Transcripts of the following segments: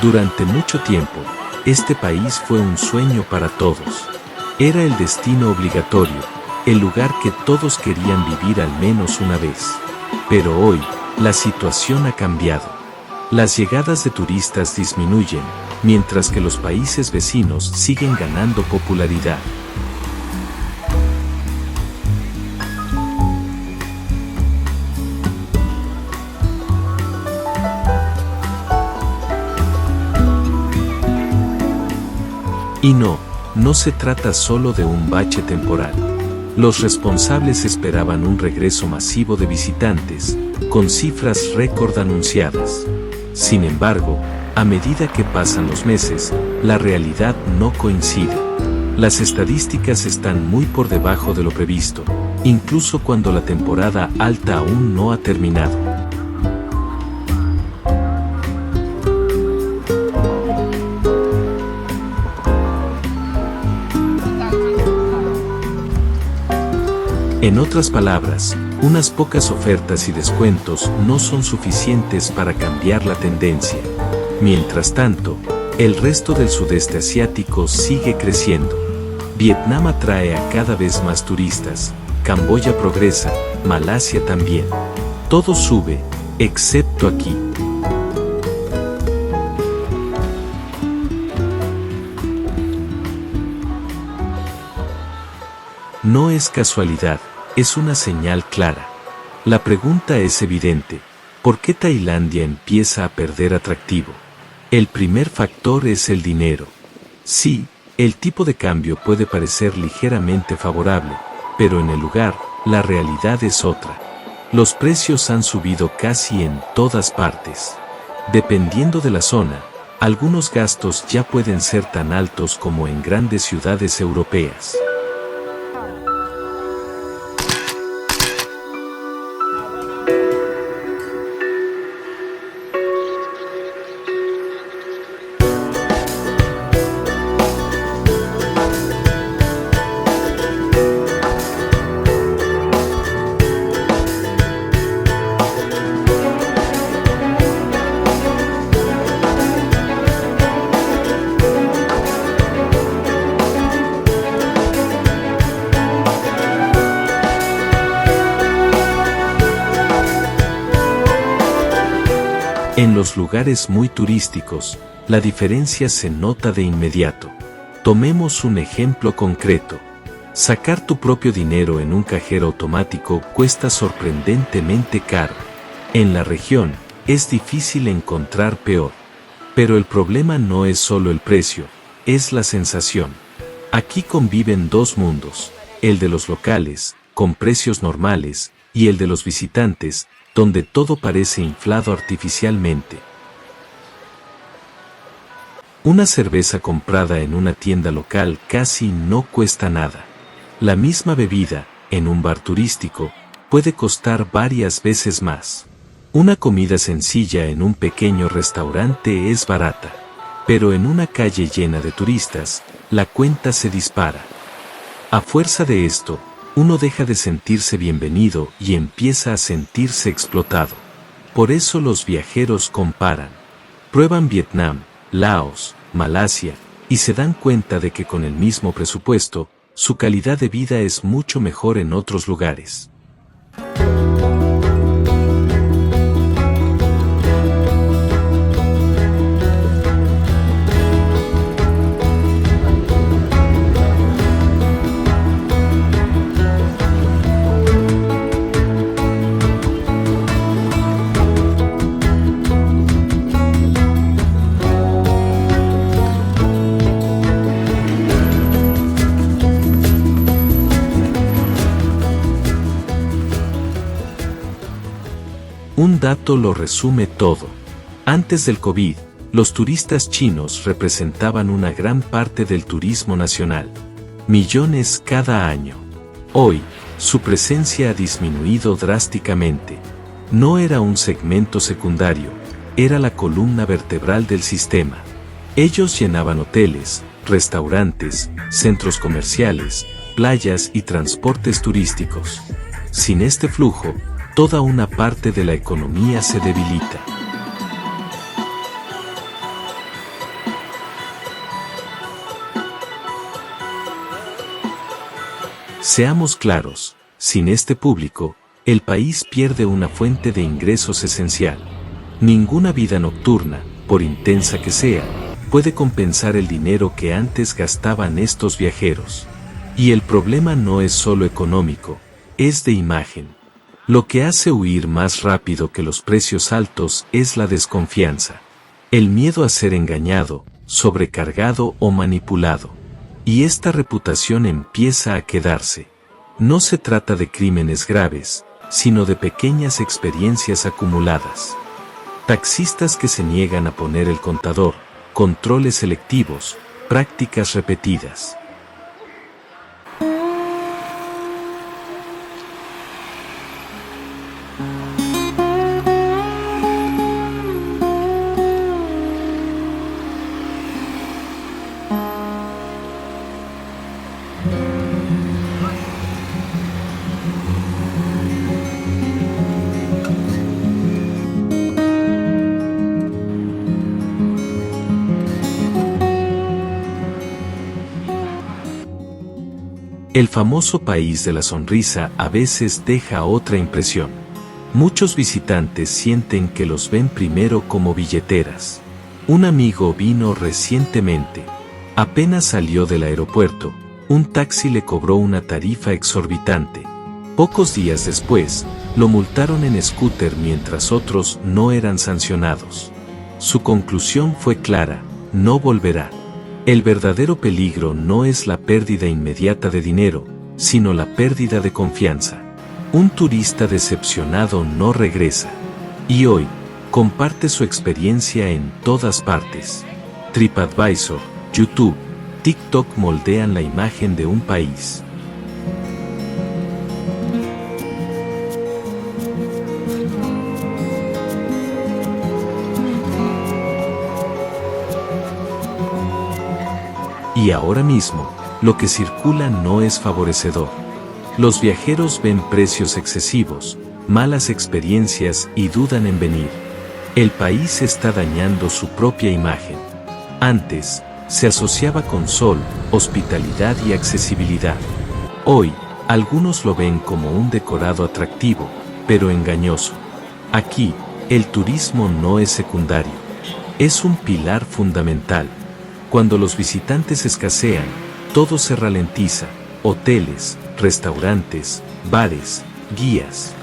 Durante mucho tiempo, este país fue un sueño para todos. Era el destino obligatorio, el lugar que todos querían vivir al menos una vez. Pero hoy, la situación ha cambiado. Las llegadas de turistas disminuyen, mientras que los países vecinos siguen ganando popularidad. Y no se trata solo de un bache temporal. Los responsables esperaban un regreso masivo de visitantes, con cifras récord anunciadas. Sin embargo, a medida que pasan los meses, la realidad no coincide. Las estadísticas están muy por debajo de lo previsto, incluso cuando la temporada alta aún no ha terminado. En otras palabras, unas pocas ofertas y descuentos no son suficientes para cambiar la tendencia. Mientras tanto, el resto del sudeste asiático sigue creciendo. Vietnam atrae a cada vez más turistas, Camboya progresa, Malasia también. Todo sube, excepto aquí. No es casualidad. Es una señal clara. La pregunta es evidente. ¿Por qué Tailandia empieza a perder atractivo? El primer factor es el dinero. Sí, el tipo de cambio puede parecer ligeramente favorable, pero en el lugar, la realidad es otra. Los precios han subido casi en todas partes. Dependiendo de la zona, algunos gastos ya pueden ser tan altos como en grandes ciudades europeas. En los lugares muy turísticos, la diferencia se nota de inmediato. Tomemos un ejemplo concreto. Sacar tu propio dinero en un cajero automático cuesta sorprendentemente caro. En la región, es difícil encontrar peor. Pero el problema no es solo el precio, es la sensación. Aquí conviven dos mundos, el de los locales, con precios normales, y el de los visitantes, donde todo parece inflado artificialmente. Una cerveza comprada en una tienda local casi no cuesta nada. La misma bebida, en un bar turístico, puede costar varias veces más. Una comida sencilla en un pequeño restaurante es barata, pero en una calle llena de turistas, la cuenta se dispara. A fuerza de esto, uno deja de sentirse bienvenido y empieza a sentirse explotado. Por eso los viajeros comparan. Prueban Vietnam, Laos, Malasia, y se dan cuenta de que con el mismo presupuesto, su calidad de vida es mucho mejor en otros lugares. Un dato lo resume todo. Antes del COVID, los turistas chinos representaban una gran parte del turismo nacional. Millones cada año. Hoy, su presencia ha disminuido drásticamente. No era un segmento secundario, era la columna vertebral del sistema. Ellos llenaban hoteles, restaurantes, centros comerciales, playas y transportes turísticos. Sin este flujo, toda una parte de la economía se debilita. Seamos claros, sin este público, el país pierde una fuente de ingresos esencial. Ninguna vida nocturna, por intensa que sea, puede compensar el dinero que antes gastaban estos viajeros. Y el problema no es solo económico, es de imagen. Lo que hace huir más rápido que los precios altos es la desconfianza. El miedo a ser engañado, sobrecargado o manipulado. Y esta reputación empieza a quedarse. No se trata de crímenes graves, sino de pequeñas experiencias acumuladas. Taxistas que se niegan a poner el contador, controles selectivos, prácticas repetidas. El famoso país de la sonrisa a veces deja otra impresión. Muchos visitantes sienten que los ven primero como billeteras. Un amigo vino recientemente. Apenas salió del aeropuerto, un taxi le cobró una tarifa exorbitante. Pocos días después, lo multaron en scooter mientras otros no eran sancionados. Su conclusión fue clara: no volverá. El verdadero peligro no es la pérdida inmediata de dinero, sino la pérdida de confianza. Un turista decepcionado no regresa. Y hoy, comparte su experiencia en todas partes. TripAdvisor, YouTube, TikTok moldean la imagen de un país. Y ahora mismo, lo que circula no es favorecedor. Los viajeros ven precios excesivos, malas experiencias y dudan en venir. El país está dañando su propia imagen. Antes, se asociaba con sol, hospitalidad y accesibilidad. Hoy, algunos lo ven como un decorado atractivo, pero engañoso. Aquí, el turismo no es secundario. Es un pilar fundamental. Cuando los visitantes escasean, todo se ralentiza: hoteles, restaurantes, bares, guías.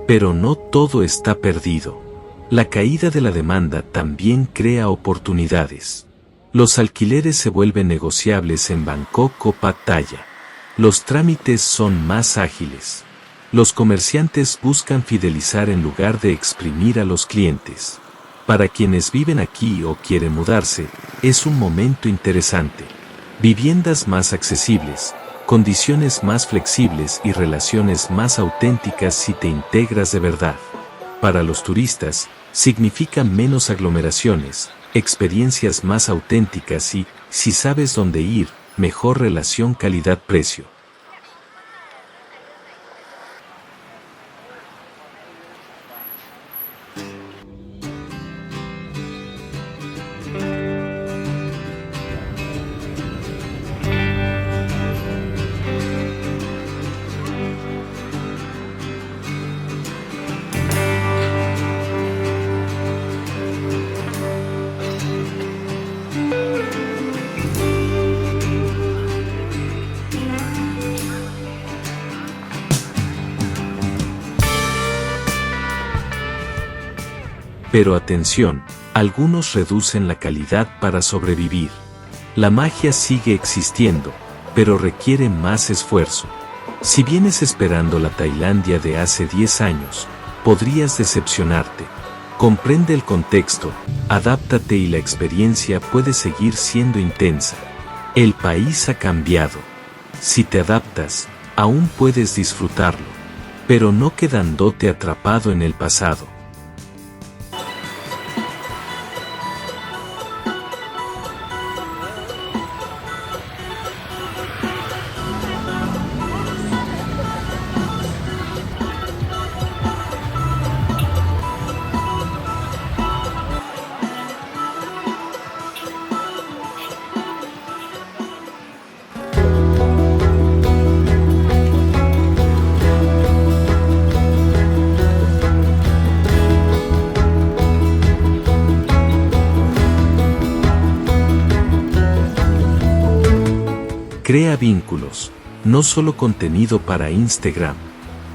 Pero no todo está perdido. La caída de la demanda también crea oportunidades. Los alquileres se vuelven negociables en Bangkok o Pattaya. Los trámites son más ágiles. Los comerciantes buscan fidelizar en lugar de exprimir a los clientes. Para quienes viven aquí o quieren mudarse, es un momento interesante. Viviendas más accesibles, condiciones más flexibles y relaciones más auténticas si te integras de verdad. Para los turistas, significa menos aglomeraciones, experiencias más auténticas y, si sabes dónde ir, mejor relación calidad-precio. Pero atención, algunos reducen la calidad para sobrevivir. La magia sigue existiendo, pero requiere más esfuerzo. Si vienes esperando la Tailandia de hace 10 años, podrías decepcionarte. Comprende el contexto, adáptate y la experiencia puede seguir siendo intensa. El país ha cambiado. Si te adaptas, aún puedes disfrutarlo, pero no quedándote atrapado en el pasado. Crea vínculos, no solo contenido para Instagram.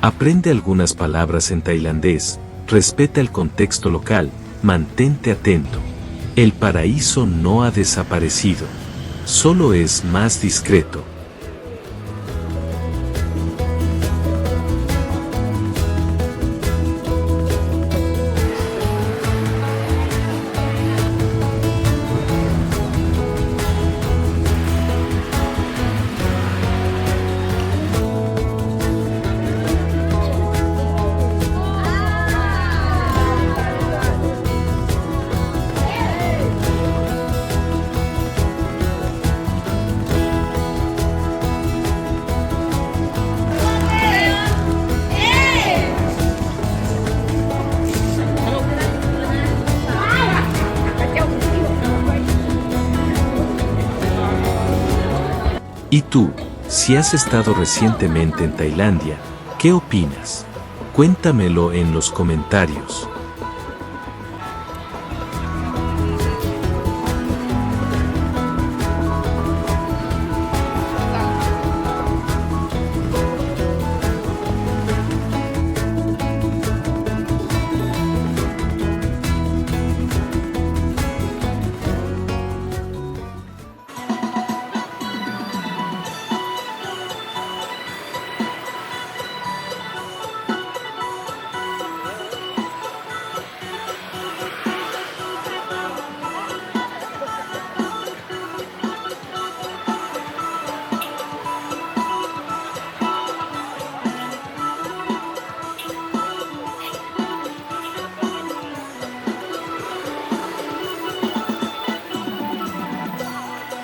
Aprende algunas palabras en tailandés, respeta el contexto local, mantente atento. El paraíso no ha desaparecido, solo es más discreto. ¿Y tú, si has estado recientemente en Tailandia, qué opinas? Cuéntamelo en los comentarios.